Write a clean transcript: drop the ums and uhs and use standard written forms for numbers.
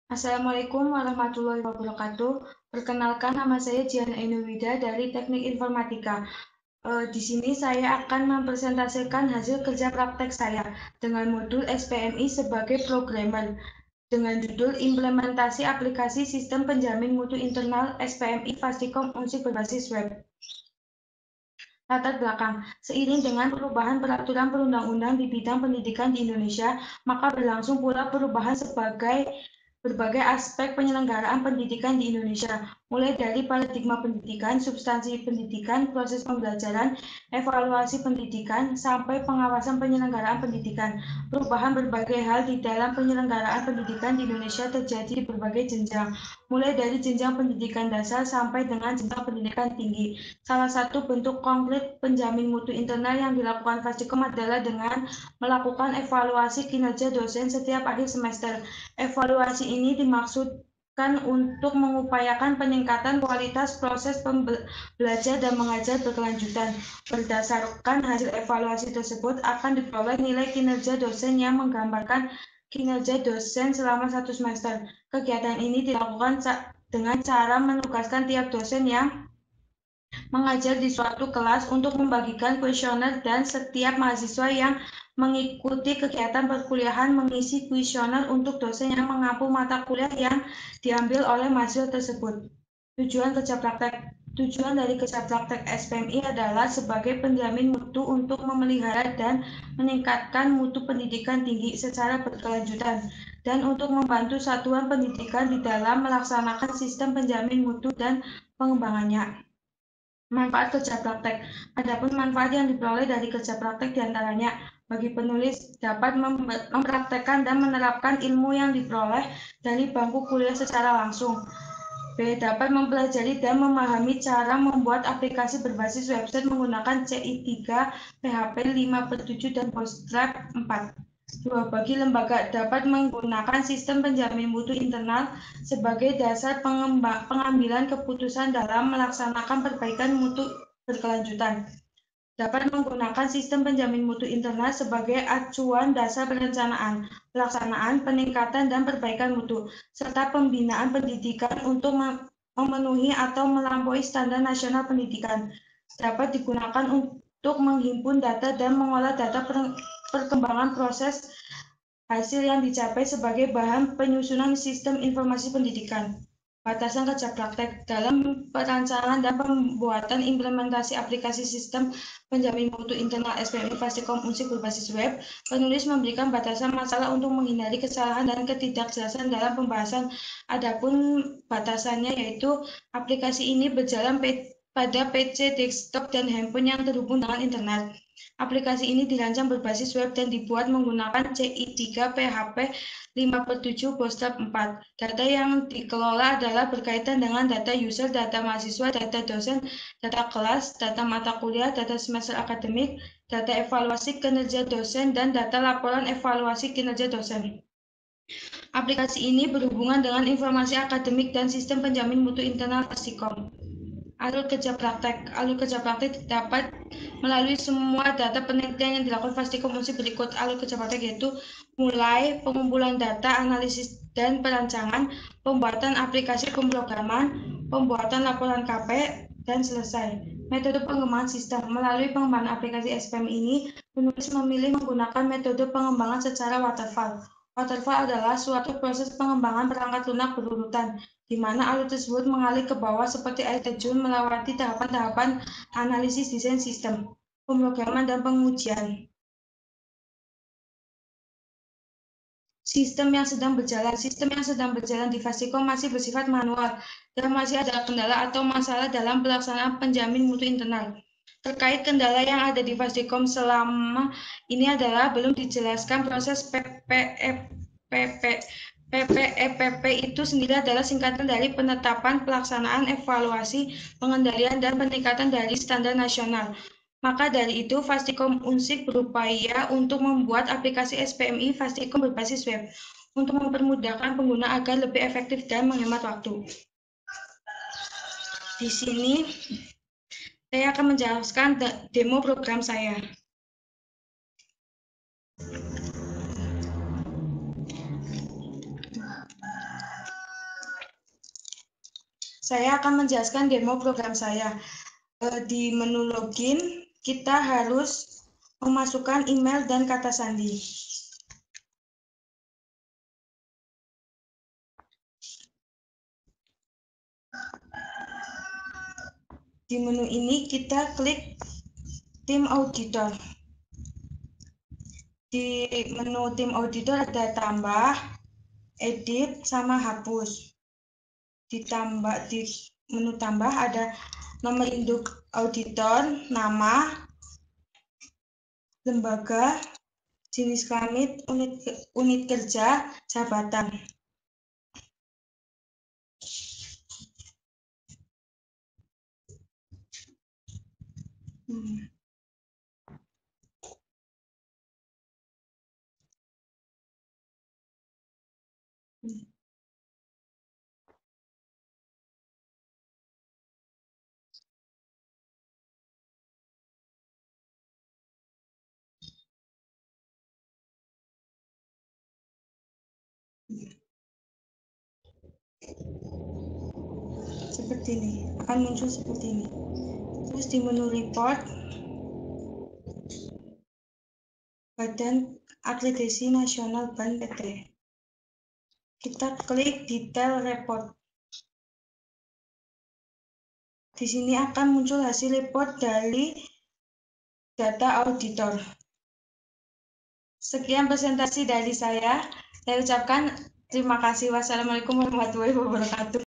Assalamualaikum warahmatullahi wabarakatuh. Perkenalkan, nama saya Jiana Enowida dari Teknik Informatika. Di sini saya akan mempresentasikan hasil kerja praktek saya dengan modul SPMI sebagai programmer dengan judul Implementasi Aplikasi Sistem Penjamin Mutu Internal SPMI Fastikom Unsik berbasis web. Latar belakang, seiring dengan perubahan peraturan perundang-undang di bidang pendidikan di Indonesia, maka berlangsung pula perubahan berbagai aspek penyelenggaraan pendidikan di Indonesia, mulai dari paradigma pendidikan, substansi pendidikan, proses pembelajaran, evaluasi pendidikan, sampai pengawasan penyelenggaraan pendidikan. Perubahan berbagai hal di dalam penyelenggaraan pendidikan di Indonesia terjadi di berbagai jenjang, mulai dari jenjang pendidikan dasar sampai dengan jenjang pendidikan tinggi. Salah satu bentuk konkret penjamin mutu internal yang dilakukan Fastikom adalah dengan melakukan evaluasi kinerja dosen setiap akhir semester. Evaluasi ini dimaksudkan untuk mengupayakan peningkatan kualitas proses belajar dan mengajar berkelanjutan. Berdasarkan hasil evaluasi tersebut akan diperoleh nilai kinerja dosen yang menggambarkan kinerja dosen selama 1 semester. Kegiatan ini dilakukan dengan cara menugaskan tiap dosen yang mengajar di suatu kelas untuk membagikan kuesioner dan setiap mahasiswa yang mengikuti kegiatan perkuliahan mengisi kuesioner untuk dosen yang mengampu mata kuliah yang diambil oleh mahasiswa tersebut. Tujuan dari kerja praktek SPMI adalah sebagai penjamin mutu untuk memelihara dan meningkatkan mutu pendidikan tinggi secara berkelanjutan dan untuk membantu satuan pendidikan di dalam melaksanakan sistem penjamin mutu dan pengembangannya. Manfaat kerja praktek. Adapun manfaat yang diperoleh dari kerja praktek diantaranya bagi penulis dapat mempraktekkan dan menerapkan ilmu yang diperoleh dari bangku kuliah secara langsung. B. Dapat mempelajari dan memahami cara membuat aplikasi berbasis website menggunakan CI3, PHP 5/7 dan Bootstrap 4. 2. Bagi lembaga dapat menggunakan sistem penjamin mutu internal sebagai dasar pengambilan keputusan dalam melaksanakan perbaikan mutu berkelanjutan. Dapat menggunakan sistem penjamin mutu internal sebagai acuan dasar perencanaan, pelaksanaan, peningkatan, dan perbaikan mutu, serta pembinaan pendidikan untuk memenuhi atau melampaui standar nasional pendidikan. Dapat digunakan untuk menghimpun data dan mengolah data perkembangan proses hasil yang dicapai sebagai bahan penyusunan sistem informasi pendidikan. Batasan kerja praktek dalam perancangan dan pembuatan implementasi aplikasi sistem penjamin mutu internal SPMI Fastikom Unsik berbasis web, penulis memberikan batasan masalah untuk menghindari kesalahan dan ketidakjelasan dalam pembahasan. Adapun batasannya yaitu aplikasi ini berjalan pada PC, desktop, dan handphone yang terhubung dengan internet. Aplikasi ini dirancang berbasis web dan dibuat menggunakan CI3, PHP 5/7, Bootstrap 4. Data yang dikelola adalah berkaitan dengan data user, data mahasiswa, data dosen, data kelas, data mata kuliah, data semester akademik, data evaluasi kinerja dosen, dan data laporan evaluasi kinerja dosen. Aplikasi ini berhubungan dengan informasi akademik dan sistem penjamin mutu internal Fastikom. Alur kerja praktek. Alur kerja praktek dapat melalui semua data penelitian yang dilakukan Fastikom Unsik berikut. Alur kerja praktek yaitu mulai pengumpulan data, analisis dan perancangan, pembuatan aplikasi pemrograman, pembuatan laporan KP, dan selesai. Metode pengembangan sistem. Melalui pengembangan aplikasi SPM ini, penulis memilih menggunakan metode pengembangan secara waterfall. Waterfall adalah suatu proses pengembangan perangkat lunak berurutan, di mana alur tersebut mengalir ke bawah seperti air terjun melewati tahapan-tahapan analisis desain sistem, pemrograman, dan pengujian. Sistem yang sedang berjalan di Fastikom masih bersifat manual dan masih ada kendala atau masalah dalam pelaksanaan penjamin mutu internal. Terkait kendala yang ada di Fastikom selama ini adalah belum dijelaskan proses PPEPP itu sendiri adalah singkatan dari penetapan, pelaksanaan, evaluasi, pengendalian, dan peningkatan dari standar nasional. Maka dari itu, Fastikom Unsik berupaya untuk membuat aplikasi SPMI Fastikom berbasis web untuk mempermudahkan pengguna agar lebih efektif dan menghemat waktu. Di sini, saya akan menjelaskan demo program saya. Saya akan menjelaskan demo program saya. Di menu login, kita harus memasukkan email dan kata sandi. Di menu ini kita klik tim auditor. Di menu tim auditor ada tambah, edit, sama hapus. Di menu tambah ada nomor induk auditor, nama, lembaga, jenis kelamin, unit kerja, jabatan. Seperti ini, akan muncul seperti ini. Terus di menu report, Badan Akreditasi Nasional BAN PT. Kita klik detail report. Di sini akan muncul hasil report dari data auditor. Sekian presentasi dari saya. Saya ucapkan terima kasih. Wassalamualaikum warahmatullahi wabarakatuh.